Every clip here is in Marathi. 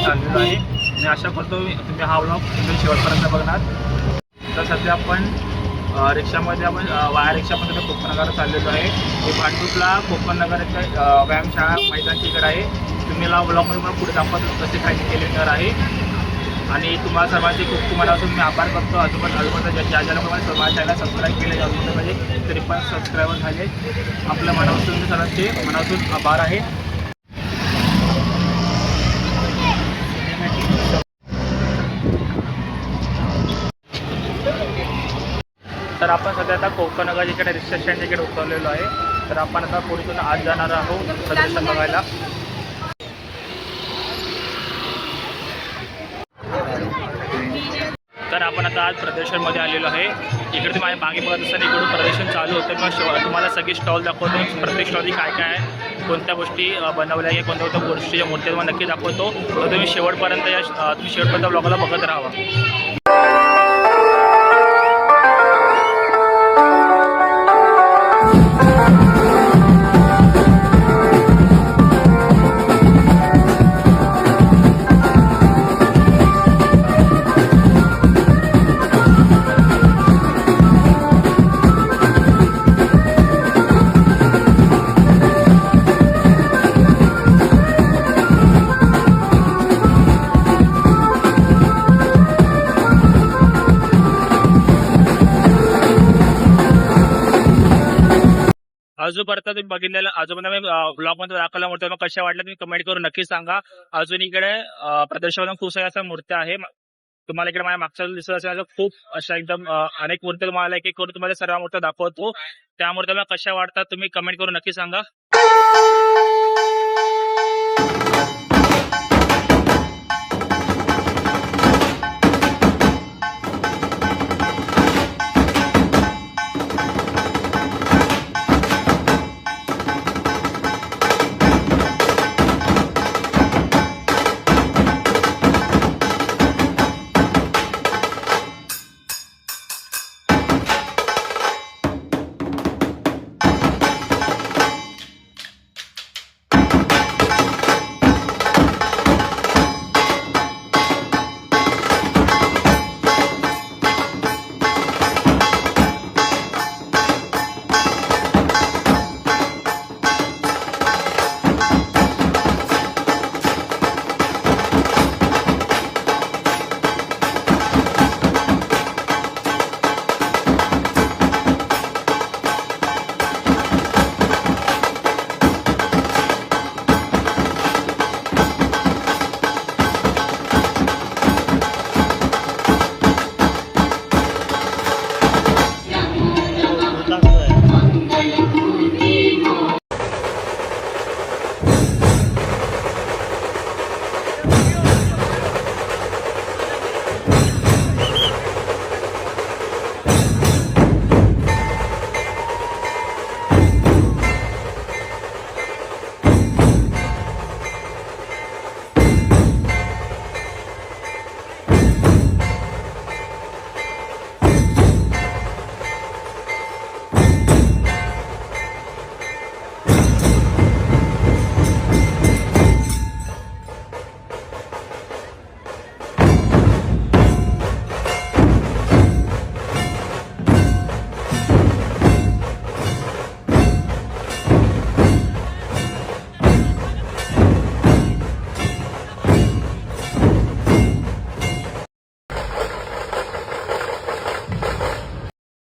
चाललेलो आहे आणि आशा करतो तुम्ही हा व्लॉग तुम्ही शेवटपर्यंत बघणार. तर सध्या आपण रिक्षामध्ये आपण वाया रिक्षामध्ये कोकणनगर चाललेलो आहे. हे भांडूपला कोकणनगरच्या व्यायामशाळा मैदानच्या इकडे आहे. तुम्ही या व्लॉगमध्ये पण पुढे दाखवतो कसे काय केलेलं आहे. आणि तुम्हाला सर्वांचे खूप मनापासून मी आभार करतो. अजून ज्या लोकांना माझ्या चॅनल सबस्क्राईब केले अजून म्हणजे तरी पण सबस्क्रायबर झाले. आपल्या मनापासून सर्वांचे मनापासून आभार आहे. तर आपण सध्या आता कोकणनगर इकडे रिक्षा स्टँड इकडे उतरलेलो आहे. तर आपण आता पुढे आज जाणार आहोत प्रदर्शन बघायला. तर आपण आता आज प्रदर्शनमध्ये आलेलो आहे. इकडे तुम्ही माझ्या मागे बघत असताना इकडून प्रदर्शन चालू होतं. मग तुम्हाला सगळी स्टॉल दाखवतो. प्रत्येक स्टॉलची काय काय आहे, कोणत्या गोष्टी बनवल्या आहे, कोणत्या गोष्टीच्या मूर्ती तुम्हाला नक्की दाखवतो. तर तुम्ही शेवटपर्यंत ब्लॉगला बघत राहावा. आजूपर्यंत तुम्ही बघितलेलं आजूपर्यंत ब्लॉगमध्ये दाखवल्या मूर्त्या मग कशा वाटल्या तुम्ही कमेंट करून नक्की सांगा. अजून इकडे प्रदर्शनात खूप साऱ्या अशा मूर्त्या आहे. तुम्हाला इकडे माझ्या मागच्या दिसत असेल खूप अशा एकदम अनेक मूर्त्या तुम्हाला एक एक करून तुम्हाला सर्व मूर्त्या दाखवतो. त्या मूर्त्या कशा वाटतात तुम्ही कमेंट करून नक्की सांगा.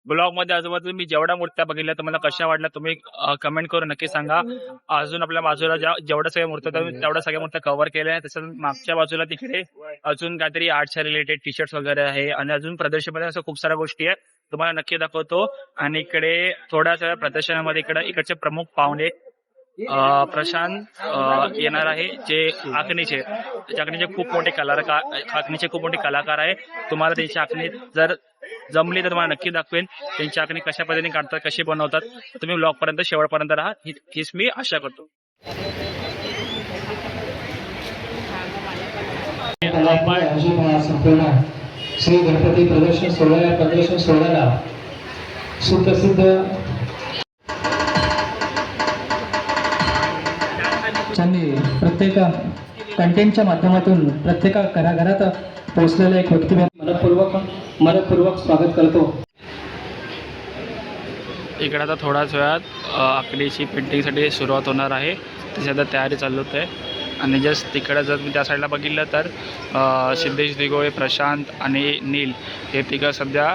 ब्लॉगमध्ये आजूबाजू तुम्ही जेवढ्या मूर्त्या बघितल्या तुम्हाला कशा वाटल्या तुम्ही कमेंट करून नक्की सांगा. अजून आपल्या बाजूला जेवढ्या सगळ्या मूर्त्या तेवढ्या सगळ्या मूर्त्या कव्हर केल्या आहेत. तसंच मागच्या बाजूला तिकडे अजून काहीतरी आर्टच्या रिलेटेड टी शर्ट्स वगैरे आहे आणि अजून प्रदर्शनामध्ये असं खूप साऱ्या गोष्टी आहेत तुम्हाला नक्की दाखवतो. आणि इकडे थोड्याशा प्रदर्शनामध्ये इकडचे प्रमुख पाहुणे प्रशांत येणार आहे जे आखणीचे खूप मोठे कलाकार आहे. तुम्हाला त्यांची आखणी जर जमली तर तुम्हाला नक्की दाखवेन. त्यांची आखणी कशा पद्धतीने काढतात कशी बनवतात तुम्ही ब्लॉग पर्यंत शेवटपर्यंत राहा हीच मी आशा करतो. श्री गणपती प्रदर्शन सोहळ्याला सुप्रसिद्ध त्यांनी प्रत्येक कंटेंटच्या माध्यमातून प्रत्येक घराघरात पोहोचलेला एक व्यक्ती मनपूर्वक स्वागत करतो. इकडे आता थोड्याच वेळात आकडीची पेंटिंगसाठी सुरुवात होणार आहे. त्याची आता तयारी चालू होते आणि जस्ट तिकडे जर मी त्या साईडला बघितलं तर सिद्धेश दिगोळे, प्रशांत आणि नील हे तिघं सध्या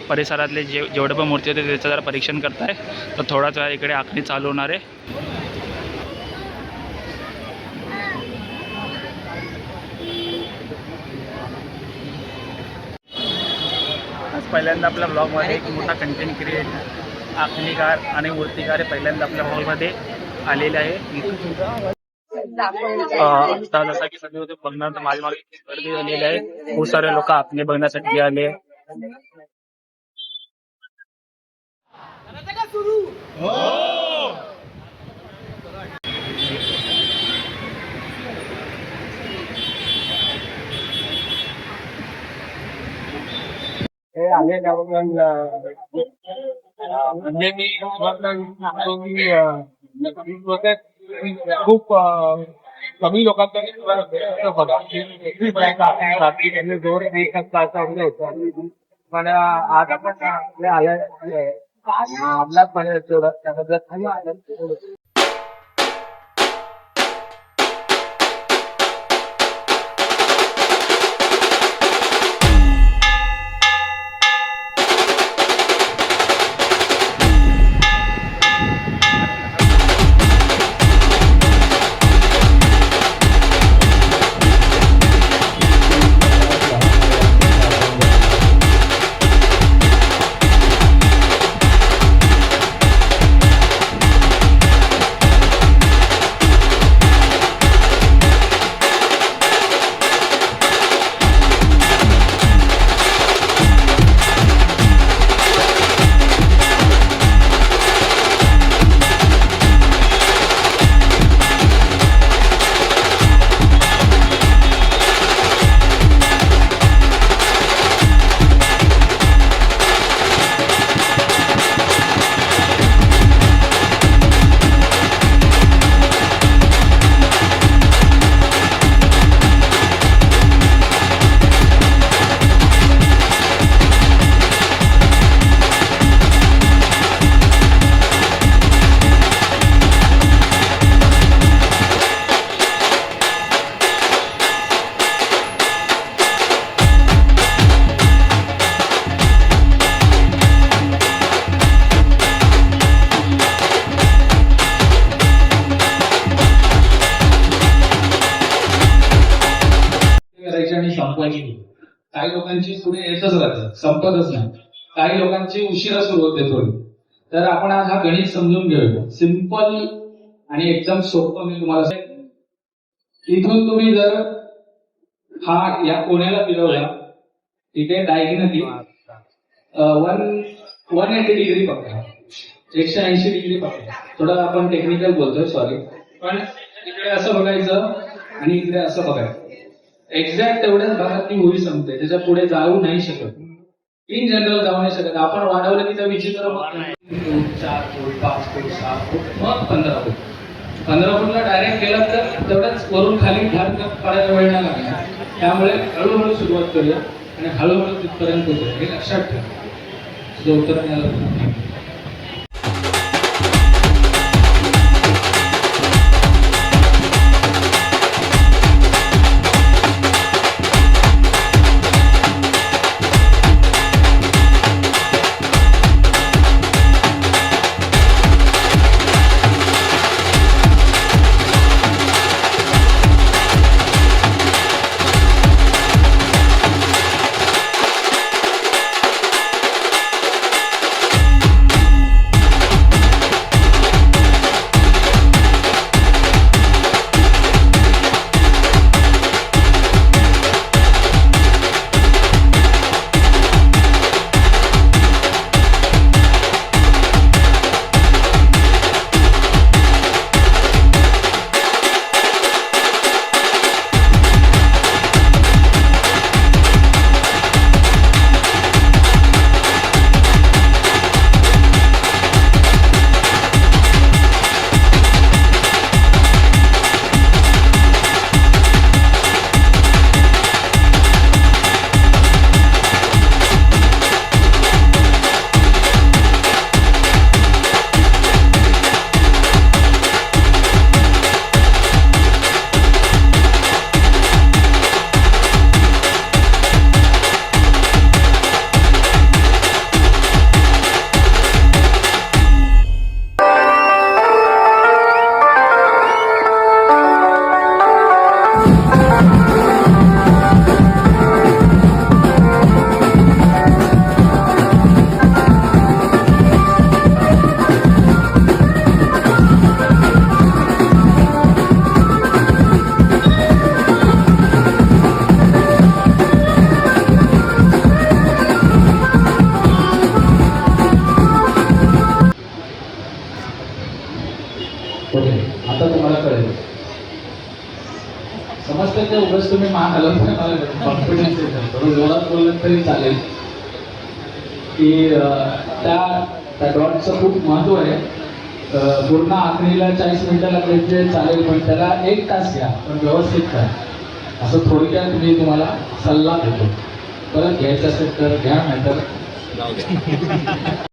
परिसरातले जेवढे पण मूर्ती होते त्याचं जरा परीक्षण करत आहे. तर थोड्याच वेळा इकडे आखणी चालू होणार आहे. आज पहिल्यांदा आपल्या ब्लॉगमध्ये एक मोठा कंटेंट क्रिएटर, आखणीकार आणि मूर्तिकार हे पहिल्यांदा आपल्या ब्लॉगमध्ये आलेले आहे. आता जसं की सगळे होते बघणार तर माझ्या मागे गर्दी झालेली आहे. खूप सारे लोक आखणी बघण्यासाठी आले. खूप कमी लोकांचा जोर एक तासा होता. पण आज आपण आपला पण तेवढं आणि संपवायची. काही लोकांची पुढे येतच राहते, संपतच नाही. काही लोकांची उशिरा सुरू होते थोडी. तर आपण आज हा गणित समजून घेऊया. सिंपल आणि एकदम सोपं मी तुम्हाला इथून तुम्ही जर हा या कोण्याला फिरवला, ठीक आहे, डायगोनली 180 डिग्री पकडा, 180 डिग्री पकडा. थोडं आपण टेक्निकल बोलतोय, सॉरी. पण इकडे असं बघायचं आणि इकडे असं बघायचं. एक्झॅक्ट तेवढ्याच भागात ती होळी संपते, त्याच्या पुढे जाऊ नाही शकत. इन जनरल जाऊ नाही शकत. आपण वाढवलं की त्या विचित्र 4 फूट, 5 फूट, 6 फूट, मग 15 फूट. 15 फूटला डायरेक्ट गेला तर तेवढ्याच वरून खाली ढाल पडायला वेळ नाही लागणार. त्यामुळे हळूहळू सुरुवात करूया आणि हळूहळू तिथपर्यंत पोहोचूया. हे लक्षात ठेवा. तुझं उत्तर मिळालं. तर उगाच तुम्ही मान हलवून मला कॉन्फिडन्स येतो. थोडं जोरात बोललं तरी चालेल की त्या डॉटचं खूप महत्व आहे. पूर्ण आखणीला 40 मिनिटं लागले ते चालेल, पण त्याला 1 तास घ्या, पण व्यवस्थित करा. असं थोडक्यात मी तुम्हाला सल्ला देतो. परत घ्यायचं असेल तर घ्या, नाहीतर जाऊ द्या.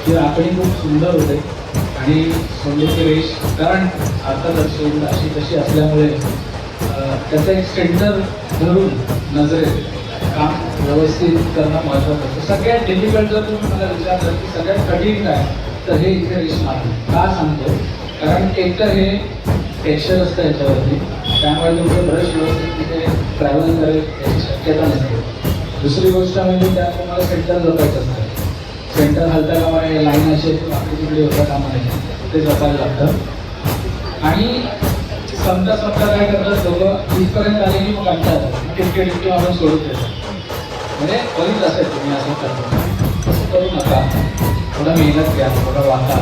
ही आखणी खूप सुंदर होते आणि सोंडेची रेष कारण आता दर्शवून अशी तशी असल्यामुळे त्याचं एक सेंटर धरून नजरेत काम व्यवस्थित करणं महत्त्वाचं असतं. सगळ्यात डिफिकल्ट जर तुम्ही मला विचारलं की सगळ्यात कठीण काय, तर हे इथे रेष मारणे. का सांगतो, कारण एक तर हे टेक्स्चर असतं याच्यावरती, त्यामुळे तुमचं ब्रश व्यवस्थित तिथे ट्रॅव्हल करेल याची शक्यता नसते. दुसरी गोष्ट म्हणजे त्यात तुम्हाला सेंटर जपायचं असतं. सेंटर हलता कामा नये, लाईन अशी आपली तिकडे होता कामा नये, ते जपायला लागतं. आणि समजा काय करतात दोघं इथपर्यंत आले की मग आणतात टिपके मारून सोडून देतात. म्हणजे बरीच असेल तुम्ही असं करता, असं करू नका. थोडा मेहनत घ्या, थोडा वाटा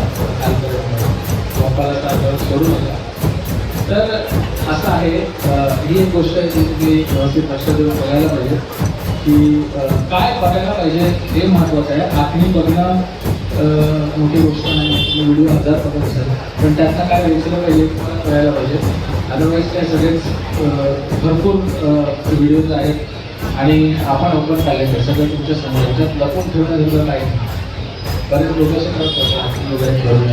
वापाला सोडू नका. तर असं आहे, ही एक गोष्ट आहे जी तुम्ही व्यवस्थित लक्ष देऊन बघायला पाहिजे की काय बघायला पाहिजे हे महत्त्वाचं आहे. आखणी बघणं मोठी गोष्ट नाही. तुम्ही व्हिडिओ 1000 बघत असाल, पण त्यातनं काय वेचलं पाहिजे तुम्हाला कळायला पाहिजे. अदरवाईज काय सगळेच भरपूर व्हिडिओज आहेत आणि आपण ओपन टॅलेंट आहे सगळं तुमच्या समोर. ह्याच्यात लपून ठेवणं एवढं काही नाही. बरेच लोक असे करतात आखणी वगैरे करून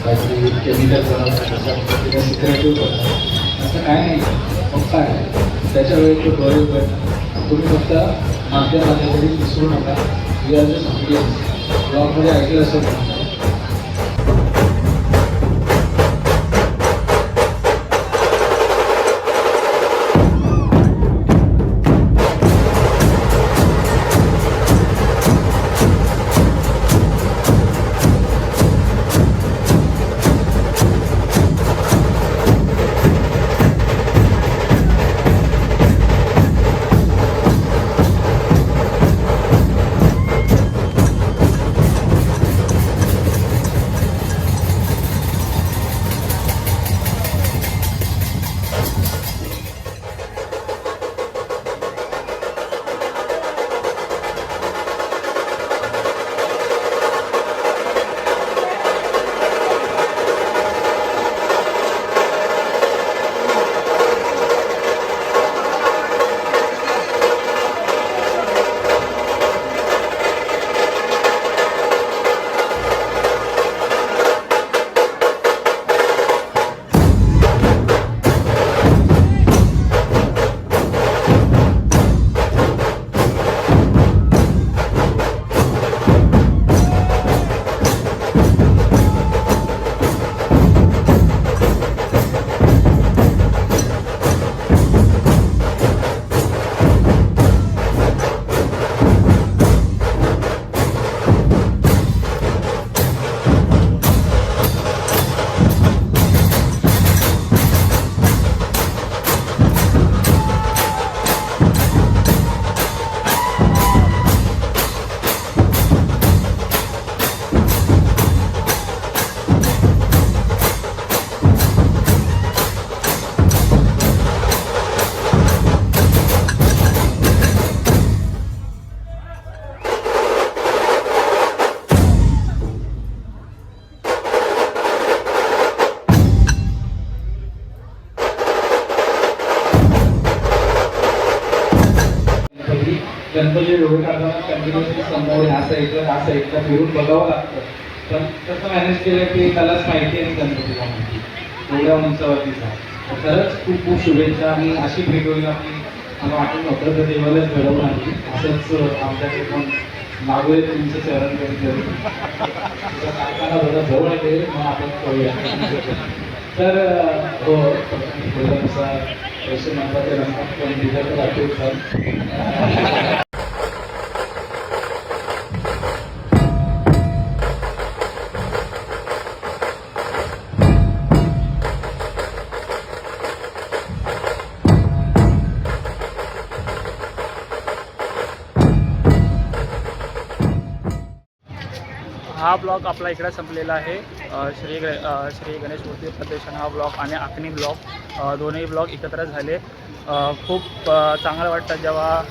काहीतरी केमिकल बनवतात, सिक्रेटिव्ह करतात. असं काय नाही. मग काय त्याच्या वेळी तो डोळे उघडतात तुम्ही फक्त माध्यम माझ्याकडे विसरू नका. We are just audience. ब्लॉगमध्ये ऐकलं असेल. गणपती डोळे काढताना कंटिन्युअसली समोर ह्या साईडला फिरून बघावं लागतं. पण कसं मॅनेज केलं की त्यालाच माहिती आहे गणपतीला माहिती एवढ्या उंचावरतीचा. खरंच खूप खूप शुभेच्छा. आणि अशी भेट होईल आपली मला वाटत नव्हतं तर देवालाच घडवून आणली. असंच आमच्याकडे पण मागूया तुमचं चरण कधीतरी कारखाना थोडा जवळ आहे मग आपण करूया. तर हो थोडासा पैसे महत्वाचे नसतात पण तिथं तर आठवतात. हा ब्लॉग आपला इकडे संपलेला आहे. श्री गणेश मूर्ती प्रदर्शन हा ब्लॉग आणि आखणी ब्लॉग दोन्ही ब्लॉग एकत्र झाले. खूप चांगलं वाटतं जेव्हा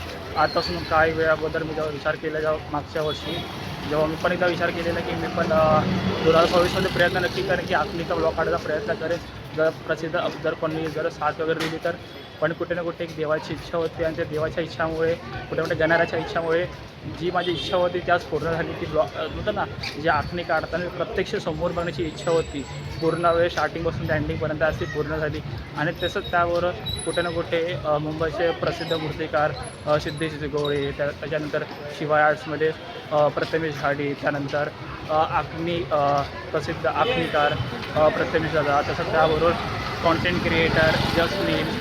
आजपासून काही वेळ अगोदर मी जेव्हा विचार केला जेव्हा मागच्या वर्षी जेव्हा मी पण एकदा विचार केलेला की मी पण 2024मध्ये प्रयत्न नक्की करेन की आखणीचा ब्लॉग काढायचा प्रयत्न करेन. जर कोणी साथ वगैरे दिली तर. पण कुठे ना कुठे एक देवाची इच्छा होती आणि त्या देवाच्या इच्छामुळे कुठे कुठे गणाऱ्याच्या इच्छामुळे जी माझी इच्छा होती त्याच पूर्ण झाली. ती ब्लॉग होतं ना जी आखणी काढताना प्रत्यक्ष समोर बघण्याची इच्छा होती पूर्ण वेळ स्टार्टिंगपासून एंडिंगपर्यंत अशी पूर्ण झाली. आणि तसंच त्यावर कुठे ना कुठे मुंबईचे प्रसिद्ध मूर्तिकार सिद्धेश गोळे त्याच्यानंतर शिवाय आर्ट्समध्ये प्रथमेश झाडी त्यानंतर आखणी प्रसिद्ध आखणीकार प्रथमेश दादा तसंच त्याबरोबर कॉन्टेंट क्रिएटर जसलीन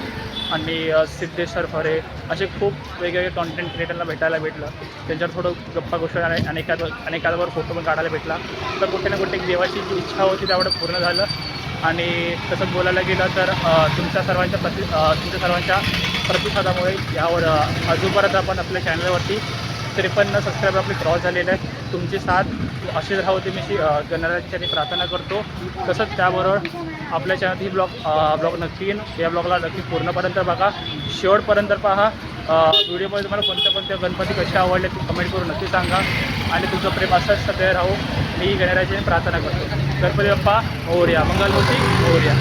आणि सिद्धेश्वर फरे असे खूप वेगवेगळे कॉन्टेंट क्रिएटरला भेटलं. त्यांच्यावर थोडं गप्पा गोष्ट आणि एखाद्यावर फोटो पण काढायला भेटला. तर कुठे ना कुठे देवाची जी इच्छा होती तेवढं पूर्ण झालं. आणि तसंच बोलायला गेलं तर तुमच्या सर्वांच्या प्रतिसादामुळे यावर अजूनपर्यंत आपण आपल्या चॅनलवरती 53 सबस्क्रायबर आपले क्रॉस झालेले आहेत. तुमची साथ अशीच राहते मी गणराज्याने प्रार्थना करतो. तसंच त्याबरोबर आपल्या चॅनल ही ब्लॉग नक्की येईन. या ब्लॉगला नक्की पूर्णपर्यंत बघा शेवटपर्यंत पहा. व्हिडिओमध्ये तुम्हाला कोणत्या गणपती कसे आवडले ते कमेंट करून नक्की सांगा. आणि तुमचं प्रेम असंच सदैव राहू मी गणराज्याने प्रार्थना करतो. गणपती बाप्पा मोरया. मंगलमूर्ती मोरया.